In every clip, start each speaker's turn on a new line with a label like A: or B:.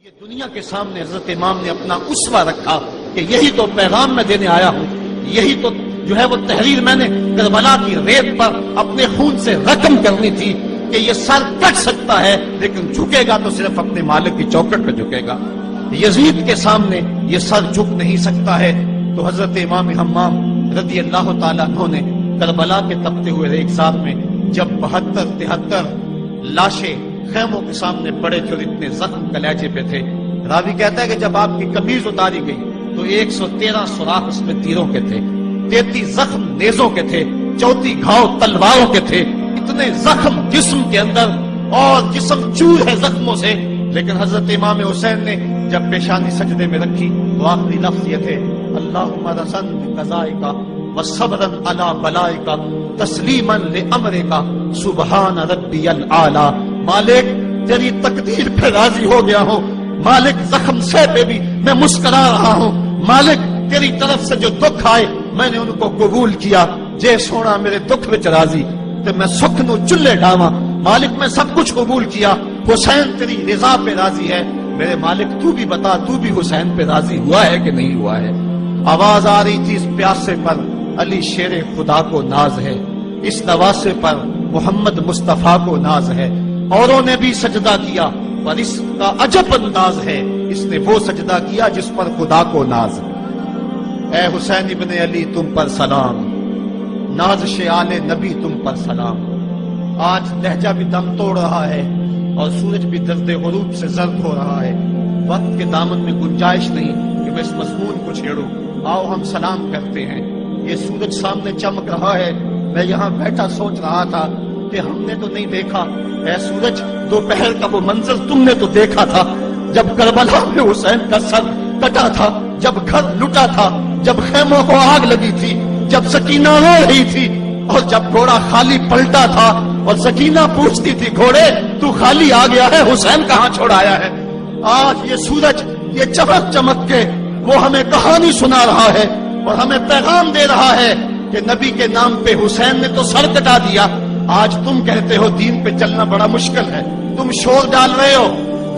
A: کہ دنیا کے سامنے حضرت امام نے اپنا اسوہ رکھا کہ یہی تو پیغام میں دینے آیا ہوں، یہی تو جو ہے وہ تحریر میں نے کربلا کی ریت پر اپنے خون سے رقم کرنی تھی کہ یہ سر کٹ سکتا ہے لیکن جھکے گا تو صرف اپنے مالک کی چوکٹ پہ جھکے گا، یزید کے سامنے یہ سر جھک نہیں سکتا ہے۔ تو حضرت امام حمام رضی اللہ تعالیٰ عنہ نے کربلا کے تپتے ہوئے ریگزار میں جب 72-73 لاشیں خیموں کے سامنے پڑے تھے اور اتنے زخم کلیجے پہ تھے، راوی کہتا ہے کہ جب آپ کی قمیض اتاری گئی تو 113 سوراخ اس میں تیروں کے تھے، 33 زخم نیزوں کے تھے، 34 گھاؤ تلواروں کے تھے، اتنے زخم جسم کے اندر اور جسم چور ہے زخموں سے۔ لیکن حضرت امام حسین نے جب پیشانی سجدے میں رکھی تو آخری لفظ یہ تھے، اللہم رسن بقضائک وصبرا علی بلائک تسلیما لامرک سبحان ربی الاعلی۔ مالک تیری تقدیر پہ راضی ہو گیا ہوں، مالک زخم سے پہ بھی میں مسکرا رہا ہوں، مالک تیری طرف سے جو دکھ آئے میں نے ان کو قبول کیا، جے سونا میرے دکھ وچ راضی تے میں سکھ نو چلے ڈاواں، مالک میں سب کچھ قبول کیا، حسین تیری رضا پہ راضی ہے، میرے مالک تو بھی بتا تو بھی حسین پہ راضی ہوا ہے کہ نہیں ہوا ہے۔ آواز آ رہی تھی اس پیاسے پر علی شیر خدا کو ناز ہے، اس نواسے پر محمد مصطفیٰ کو ناز ہے، اوروں نے بھی سجدہ کیا پر اس کا عجب انداز ہے، اس نے وہ سجدہ کیا جس پر خدا کو ناز ہے۔ اے حسین ابن علی تم پر سلام، نازش آل نبی تم پر سلام۔ آج لہجہ بھی دم توڑ رہا ہے اور سورج بھی درد غروب سے زرد ہو رہا ہے، وقت کے دامن میں گنجائش نہیں کہ میں اس مضمون کو چھیڑوں، آؤ ہم سلام کرتے ہیں۔ یہ سورج سامنے چمک رہا ہے، میں یہاں بیٹھا سوچ رہا تھا کہ ہم نے تو نہیں دیکھا، اے سورج دوپہر کا وہ منظر تم نے تو دیکھا تھا جب کربلا میں حسین کا سر کٹا تھا، جب گھر لٹا تھا، جب خیموں کو آگ لگی تھی، جب سکینہ رو رہی تھی اور جب گھوڑا خالی پلٹا تھا اور سکینہ پوچھتی تھی گھوڑے تو خالی آ گیا ہے، حسین کہاں چھوڑایا ہے۔ آج یہ سورج یہ چمک چمک کے وہ ہمیں کہانی سنا رہا ہے اور ہمیں پیغام دے رہا ہے کہ نبی کے نام پہ حسین نے تو سر کٹا دیا۔ آج تم کہتے ہو دین پہ چلنا بڑا مشکل ہے، تم شور ڈال رہے ہو،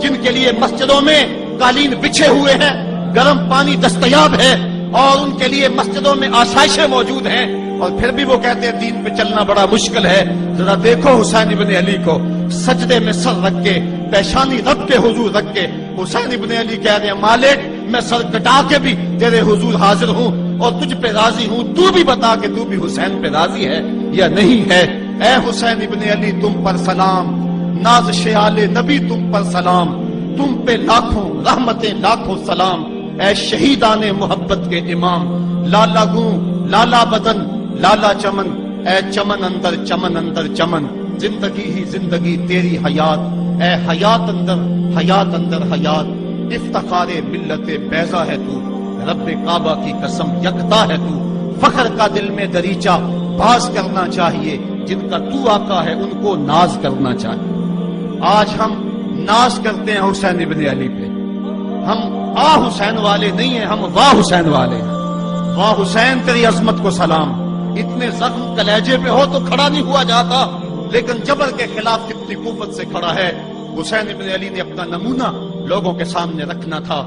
A: جن کے لیے مسجدوں میں قالین بچھے ہوئے ہیں، گرم پانی دستیاب ہے اور ان کے لیے مسجدوں میں آسائشیں موجود ہیں، اور پھر بھی وہ کہتے ہیں دین پہ چلنا بڑا مشکل ہے۔ ذرا دیکھو حسین ابن علی کو سجدے میں سر رکھ کے، پیشانی رب کے حضور رکھ کے حسین ابن علی کہہ رہے ہیں مالک میں سر کٹا کے بھی تیرے حضور حاضر ہوں اور تجھ پہ راضی ہوں، تو بھی بتا کہ تو بھی حسین پہ راضی ہے یا نہیں ہے۔ اے حسین ابن علی تم پر سلام، نازش آل نبی تم پر سلام، تم پہ لاکھوں رحمتیں لاکھوں سلام۔ اے شہیدان محبت کے امام، لالا گوں لالا بدن لالا چمن، اے چمن اندر چمن، زندگی ہی زندگی تیری حیات، اے حیات اندر حیات، افتخار ملت بیضا ہے تو، رب کعبہ کی قسم یکتا ہے تو، فخر کا دل میں دریچہ باز کرنا چاہیے، جن کا تو آقا ہے ان کو ناز کرنا چاہیے۔ آج ہم ناز کرتے ہیں حسین ابن علی پہ، ہم آ حسین والے نہیں ہیں، ہم واہ حسین والے ہیں۔ واہ حسین تیری عظمت کو سلام، اتنے زخم کلیجے پہ ہو تو کھڑا نہیں ہوا جاتا، لیکن جبر کے خلاف کتنی قوت سے کھڑا ہے۔ حسین ابن علی نے اپنا نمونہ لوگوں کے سامنے رکھنا تھا۔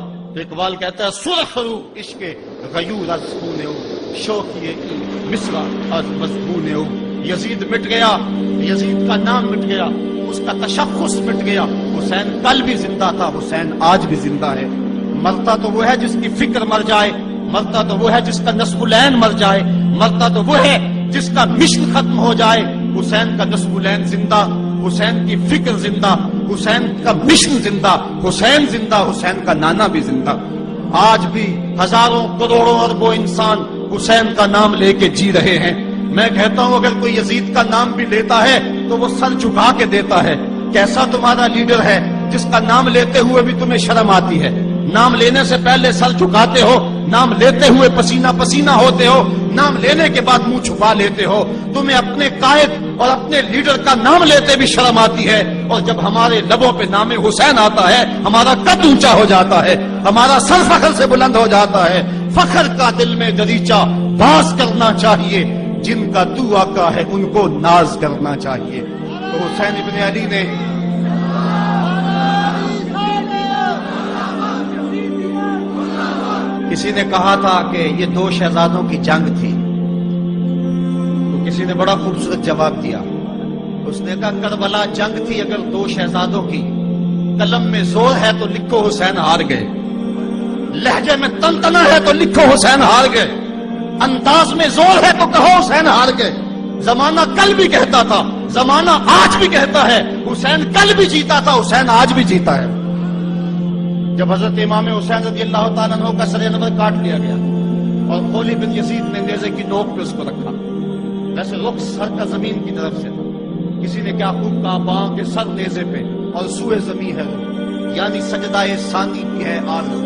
A: اقبال کہتا ہے سرخ رو عشق غیور از خونے ہو، شوقیے مصرع از مضمونے ہو۔ یزید مٹ گیا، یزید کا نام مٹ گیا، اس کا تشخص مٹ گیا، حسین کل بھی زندہ تھا، حسین آج بھی زندہ ہے۔ مرتا تو وہ ہے جس کی فکر مر جائے، مرتا تو وہ ہے جس کا نصب العین مر جائے، مرتا تو وہ ہے جس کا مشن ختم ہو جائے۔ حسین کا نصب العین زندہ، حسین کی فکر زندہ، حسین کا مشن زندہ، حسین زندہ، حسین کا نانا بھی زندہ۔ آج بھی ہزاروں کروڑوں اربوں انسان حسین کا نام لے کے جی رہے ہیں۔ میں کہتا ہوں اگر کوئی یزید کا نام بھی لیتا ہے تو وہ سر جھکا کے دیتا ہے۔ کیسا تمہارا لیڈر ہے جس کا نام لیتے ہوئے بھی تمہیں شرم آتی ہے؟ نام لینے سے پہلے سر جھکاتے ہو، نام لیتے ہوئے پسینہ پسینہ ہوتے ہو، نام لینے کے بعد منہ چھپا لیتے ہو۔ تمہیں اپنے قائد اور اپنے لیڈر کا نام لیتے بھی شرم آتی ہے، اور جب ہمارے لبوں پہ نام حسین آتا ہے ہمارا قد اونچا ہو جاتا ہے، ہمارا سر فخر سے بلند ہو جاتا ہے۔ فخر کا دل میں دریچہ باز کرنا چاہیے، جن کا تو آقا ہے ان کو ناز کرنا چاہیے۔ تو حسین ابن علی نے کسی نے کہا تھا کہ یہ دو شہزادوں کی جنگ تھی، تو کسی نے بڑا خوبصورت جواب دیا. اس نے کہا کربلا جنگ تھی اگر دو شہزادوں کی، قلم میں زور ہے تو لکھو حسین ہار گئے، لہجے میں تنتنا ہے تو لکھو حسین ہار گئے، انداز میں زور ہے تو کہو حسین ہار گئے. زمانہ کل بھی کہتا تھا، زمانہ آج بھی کہتا ہے، حسین کل بھی جیتا تھا، حسین آج بھی جیتا ہے. جب حضرت امام حسین رضی اللہ تعالیٰ عنہ کا سر انور کاٹ لیا گیا اور خولی بن یزید نے نیزے کی نوک پہ اس کو رکھا، ویسے رخ سر کا زمین کی طرف سے تھا. کسی نے کیا خوب کہا، باں کے سر نیزے پہ اور سوئے زمین ہے، یعنی سجدہ ثانی کی ہے آرزو.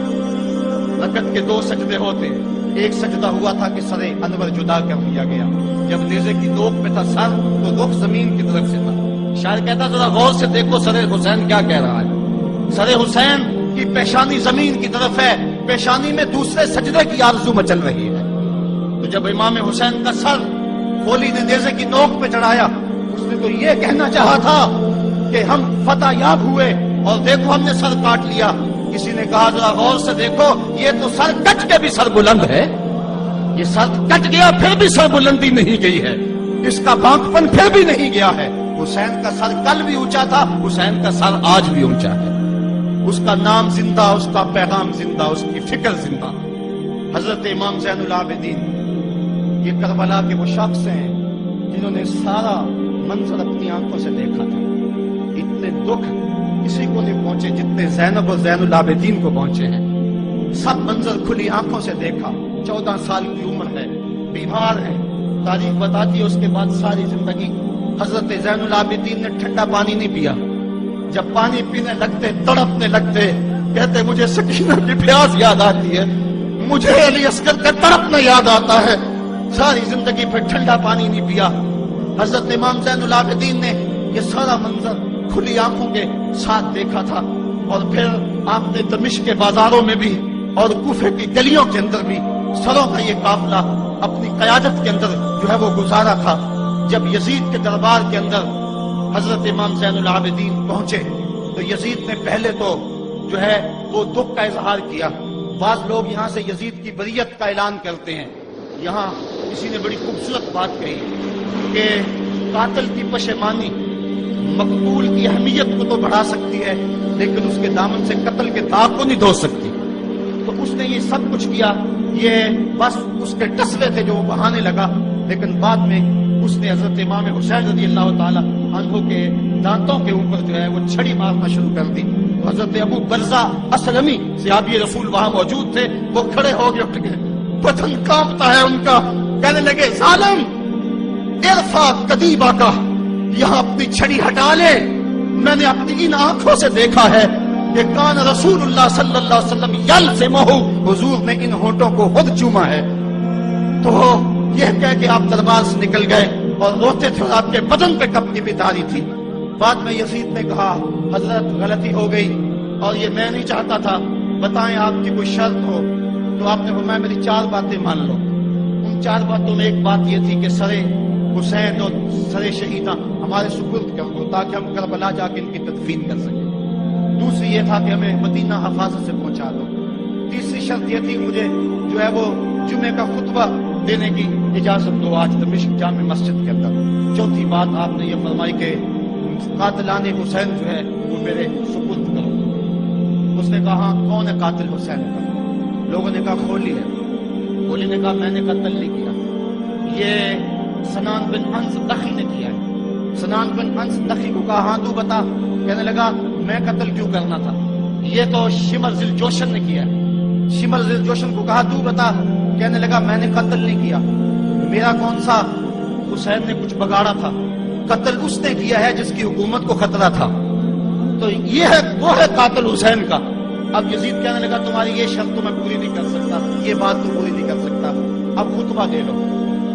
A: رکعت کے دو سجدے ہوتے، ایک سجدہ ہوا تھا کہ سر انور جدا کر دیا گیا، جب نیزے کی نوک پہ تھا سر تو رخ زمین کی طرف سے تھا. شاعر کہتا ذرا غور سے دیکھو سر حسین کیا کہہ رہا ہے. سر حسین کی پیشانی زمین کی طرف ہے، پیشانی میں دوسرے سجدے کی آرزو مچل رہی ہے. تو جب امام حسین کا سر خولی نے نیزے کی نوک پہ چڑھایا، اس نے تو یہ کہنا چاہا تھا کہ ہم فتح یاب ہوئے اور دیکھو ہم نے سر کاٹ لیا. کسی نے کہا ذرا غور سے دیکھو، یہ تو سر کٹ کے بھی سر بلند ہے، یہ سر کٹ گیا پھر بھی سر بلندی نہیں گئی ہے، اس کا بانکپن پھر بھی نہیں گیا ہے. حسین کا سر کل بھی اونچا تھا، حسین کا سر آج بھی اونچا ہے. اس کا نام زندہ، اس کا پیغام زندہ، اس کی فکر زندہ. حضرت امام زین العابدین یہ کربلا کے وہ شخص ہیں جنہوں نے سارا منظر اپنی آنکھوں سے دیکھا تھا. اتنے دکھ کسی کو نہیں پہنچے جتنے زینب اور زین العابدین کو پہنچے ہیں. سب منظر کھلی آنکھوں سے دیکھا. 14 سال کی عمر ہے، بیمار ہے، تاریخ بتاتی ہے اس کے بعد ساری زندگی حضرت زین العابدین نے ٹھنڈا پانی نہیں پیا. جب پانی پینے لگتے تڑپنے لگتے، کہتے مجھے سکینہ کی پیاس یاد آتی ہے، مجھے علی اصغر کا تڑپنا یاد آتا ہے. ساری زندگی پھر ٹھنڈا پانی نہیں پیا. حضرت امام زین العابدین نے یہ سارا منظر کھلی آنکھوں کے ساتھ دیکھا تھا. اور پھر آپ نے دمشق کے بازاروں میں بھی اور کوفے کی گلیوں کے اندر بھی سروں کا یہ قافلہ اپنی قیادت کے اندر جو ہے وہ گزارا تھا. جب یزید کے دربار کے اندر حضرت امام زین العابدین پہنچے تو یزید نے پہلے تو جو ہے وہ دکھ کا اظہار کیا. بعض لوگ یہاں سے یزید کی بریت کا اعلان کرتے ہیں. یہاں کسی نے بڑی خوبصورت بات کہی کہ قاتل کی پشیمانی مقتول کی اہمیت کو تو بڑھا سکتی ہے لیکن اس کے دامن سے قتل کے داغ کو نہیں دھو سکتی. تو اس نے یہ سب کچھ کیا، یہ بس اس کے ٹسلے تھے جو وہ بہانے لگا. لیکن بعد میں اس نے حضرت امام حسین رضی اللہ تعالی عنہ کے دانتوں کے اوپر جو ہے وہ چھڑی مارنا شروع کر دی. حضرت ابو برزہ اسلمی صحابی رسول وہاں موجود تھے، وہ کھڑے ہو گئے، اٹھ گئے، بدن کانپتا ہے ان کا. کہنے لگے ظالم ارفع قدیبہ کا، یہاں اپنی چھڑی ہٹا لے. میں نے اپنی ان آنکھوں سے دیکھا ہے کہ کان رسول اللہ صلی اللہ علیہ وسلم یلزمہ، حضور نے ان ہونٹوں کو خود چوما ہے. تو یہ کہہ کہ آپ دربار سے نکل گئے اور روتے تھے اور آپ کے بدن پہ کپڑی بھی داری تھی. بعد میں یزید نے کہا حضرت غلطی ہو گئی اور یہ میں نہیں چاہتا تھا، بتائیں آپ کی کوئی شرط ہو. تو آپ نے فرمایا میری 4 باتیں مان لو. ان 4 باتوں میں ایک بات یہ تھی کہ سر حسین اور سر شہیدہ ہمارے سپرد کر دو تاکہ ہم کربلا جا کے ان کی تدفین کر سکیں. دوسری یہ تھا کہ ہمیں مدینہ حفاظت سے پہنچا دو. تیسری شرط یہ تھی مجھے جو ہے وہ جمعے کا خطبہ دینے کی اجازت دو آج دمشق جامع مسجد کے اندر. چوتھی بات آپ نے یہ فرمائی کہ قاتلان حسین جو ہے وہ میرے سپرد کرو. اس نے کہا کون ہے قاتل حسین کا؟ لوگوں نے کہا خولی ہے. خولی نے کہا میں نے قتل نہیں کیا، یہ سنان بن انس نخی نے کیا ہے. سنان بن انس نخی کو کہا ہاں تو بتا. کہنے لگا میں قتل کیوں کرنا تھا، یہ تو شمر ذل جوشن نے کیا ہے. شمر ذل جوشن کو کہا تو بتا. کہنے لگا میں نے قتل نہیں کیا، میرا کون سا حسین نے کچھ بگاڑا تھا، قتل اس نے کیا ہے جس کی حکومت کو خطرہ تھا. تو یہ ہے وہ ہے قاتل حسین کا. اب یزید کہنے لگا تمہاری یہ شرط تو میں پوری نہیں کر سکتا، یہ بات تو پوری نہیں کر سکتا، اب خطبہ دے لو.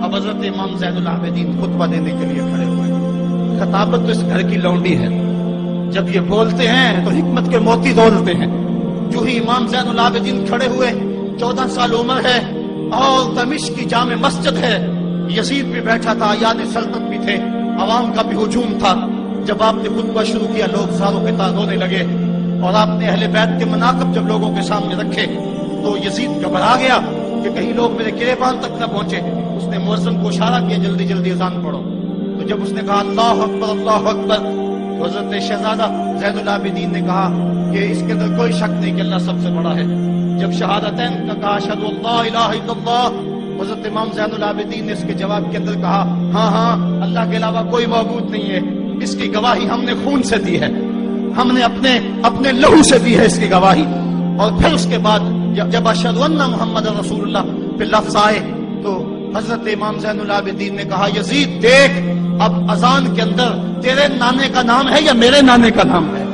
A: اب حضرت امام زین العابدین خطبہ دینے کے لیے کھڑے ہوئے. خطابت تو اس گھر کی لونڈی ہے، جب یہ بولتے ہیں تو حکمت کے موتی دولتے ہیں. جو ہی امام زین العابدین کھڑے ہوئے، 14 سال عمر ہے اور دمشق کی جامع مسجد ہے. یزید بھی بیٹھا تھا، یاد سلطنت بھی تھے، عوام کا بھی ہجوم تھا. جب آپ نے خطبہ شروع کیا لوگ ساروں کے تاز رونے لگے اور آپ نے اہل بیت کے مناقب جب لوگوں کے سامنے رکھے تو یزید گھبرا گیا کہ کہیں لوگ میرے گریبان تک نہ پہنچے. اس نے مؤذن کو اشارہ کیا جلدی جلدی اذان پڑھو. تو جب اس نے کہا اللہ اکبر اللہ اکبر تو حضرت شہزادہ زین العابدین نے کہا کہ اس کے اندر کوئی شک نہیں کہ اللہ سب سے بڑا ہے. جب شہادتین کا کہا اشہد اللہ الہ الا اللہ, حضرت امام زین العابدین نے اس کے جواب کے اندر کہا ہاں ہاں اللہ کے علاوہ کوئی معبود نہیں ہے, اس کی گواہی ہم نے خون سے دی ہے, ہم نے اپنے لہو سے دی ہے اس کی گواہی. اور پھر اس کے بعد جب اشہد ان محمد رسول اللہ پہ لفظ آئے تو حضرت امام زین العابدین نے کہا یزید دیکھ اب اذان کے اندر تیرے نانے کا نام ہے یا میرے نانے کا نام ہے؟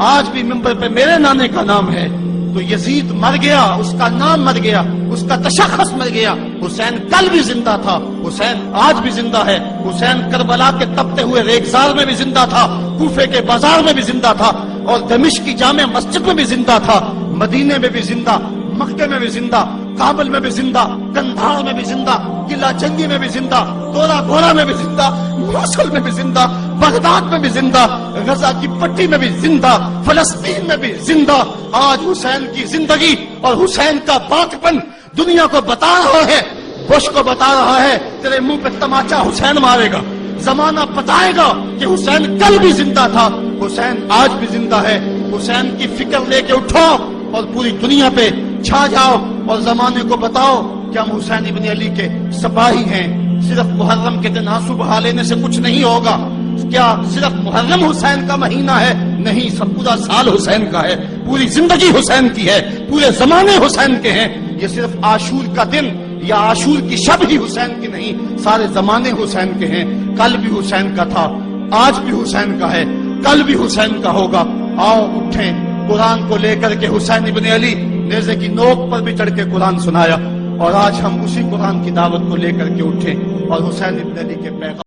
A: آج بھی منبر پہ میرے نانے کا نام ہے. تو یزید مر گیا, اس کا نام مر گیا, اس کا تشخص مر گیا. حسین کل بھی زندہ تھا, حسین آج بھی زندہ ہے. حسین کربلا کے تپتے ہوئے ریگزار میں بھی زندہ تھا, کوفے کے بازار میں بھی زندہ تھا, اور دمشق کی جامع مسجد میں بھی زندہ تھا, مدینے میں بھی زندہ, مکے میں بھی زندہ, کابل میں بھی زندہ, کندھار میں بھی زندہ, قلعہ جنگی میں بھی زندہ, تورا گھوڑا میں بھی زندہ, موصل میں بھی زندہ, بغداد میں بھی زندہ, غزہ کی پٹی میں بھی زندہ, فلسطین میں بھی زندہ. آج حسین کی زندگی اور حسین کا باقپن دنیا کو بتا رہا ہے, بش کو بتا رہا ہے تیرے منہ پہ تماچا حسین مارے گا. زمانہ بتائے گا کہ حسین کل بھی زندہ تھا, حسین آج بھی زندہ ہے. حسین کی فکر لے کے اٹھو اور پوری دنیا پہ چھا جاؤ اور زمانے کو بتاؤ کہ ہم حسین ابن علی کے سپاہی ہیں. صرف محرم کے دن آنسو بہا لینے سے کچھ نہیں ہوگا. کیا صرف محرم حسین کا مہینہ ہے؟ نہیں, سب پورا سال حسین کا ہے, پوری زندگی حسین کی ہے, پورے زمانے حسین کے ہیں. یہ صرف عاشور کا دن یا عاشور کی شب ہی حسین کی نہیں, سارے زمانے حسین کے ہیں. کل بھی حسین کا تھا, آج بھی حسین کا ہے, کل بھی حسین کا ہوگا. آؤ اٹھیں, قرآن کو لے کر کے حسین ابن علی نیزے کی نوک پر بھی چڑھ کے قرآن سنایا, اور آج ہم اسی قرآن کی دعوت کو لے کر کے اٹھیں اور حسین ابن علی کے پیغام